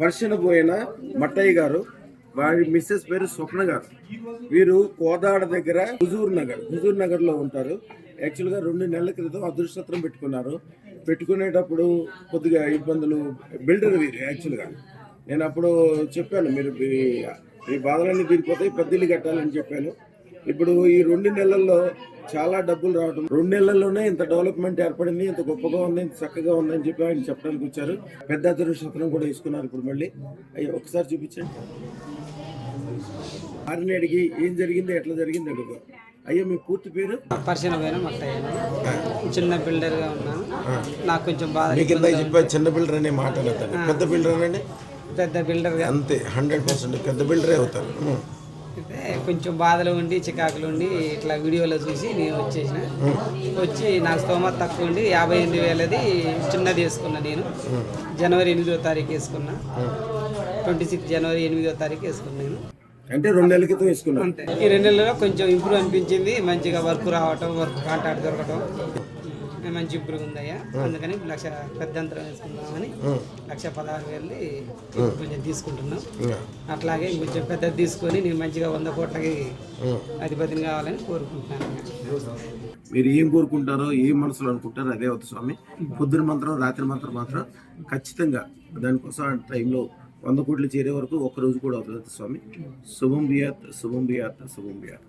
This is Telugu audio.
పర్షణ పోయిన మట్టయ్య గారు, వారి మిస్సెస్ పేరు స్వప్న గారు. వీరు కోదాడ దగ్గర హుజూర్ నగర్ లో ఉంటారు. యాక్చువల్గా 2 నెలల క్రితం అదృష్టత్రం పెట్టుకున్నారు. పెట్టుకునేటప్పుడు కొద్దిగా ఇబ్బందులు, బిల్డర్ వీరు యాక్చువల్గా. నేను అప్పుడు చెప్పాను, మీరు ఈ బాధలన్నీ తీరిపోతాయి, పెద్ద ఇల్లు కట్టాలని చెప్పాను. ఇప్పుడు ఈ 2 నెలల్లో చాలా డబ్బులు రావడం, 2 నెలల్లోనే ఇంత డెవలప్మెంట్ ఏర్పడింది, ఇంత గొప్పగా ఉంది, ఇంత చక్కగా ఉందని చెప్పి ఆయన చెప్పడానికి వచ్చారు. పెద్ద అదృష్టం కూడా తీసుకున్నారు. ఇప్పుడు మళ్ళీ అయ్యో ఒకసారి చూపించండి. వారిని అడిగి ఏం జరిగింది, ఎట్లా జరిగింది అడుగుతాం. అయ్యో మీ పూర్తి పేరు? పరిచయం పోయిన మట్టయ్య. చిన్న బిల్డర్ గా ఉన్నాను. నాకు కొంచెం బాధ. చెప్పారు చిన్న బిల్డర్ అనే మాట అనొద్దండి, పెద్ద బిల్డర్ అండి. పెద్ద బిల్డర్ గా అంతే, 100% పెద్ద బిల్డరే అవుతారు. అయితే కొంచెం బాధలు ఉండి, చికాకులు ఉండి, ఇట్లా వీడియోలో చూసి నేను వచ్చేసిన. వచ్చి నాకు స్తోమత తక్కువ ఉండి 58,000ది చిన్నది వేసుకున్నా. నేను జనవరి 8వ తారీఖు వేసుకున్నా. 26 జనవరి 8వ తారీఖు వేసుకున్నాను నేను. అంటే 2 నెలల క్రితం వేసుకున్నాను. అంతే. ఈ 2 నెలల్లో కొంచెం ఇంప్రూవ్ అనిపించింది. మంచిగా వర్క్ రావటం, వర్క్ కాంట్రాక్ట్ దొరకటం మంచి ఇంప్రూవ్ ఉందయ్యా. అందుకని లక్ష పెద్ద అంతరం వేసుకుందామని 1,16,000 కొంచెం తీసుకుంటున్నాం. అట్లాగే కొంచెం పెద్దది తీసుకొని నేను మంచిగా 100 కోట్లకి అధిపతిని కావాలని కోరుకుంటున్నాను. మీరు ఏం కోరుకుంటారో, ఏం మనసులో అనుకుంటారో అదే అవుతుంది స్వామి. పొద్దున మంత్రం, రాత్రి మంత్రం మాత్రం ఖచ్చితంగా దానికోసం ఆ టైంలో 100 కోట్లు చేరే వరకు ఒక్క రోజు కూడా అవుతుంది స్వామి. శుభం బియాత్, శుభం బియాత్, శుభం బియాత్.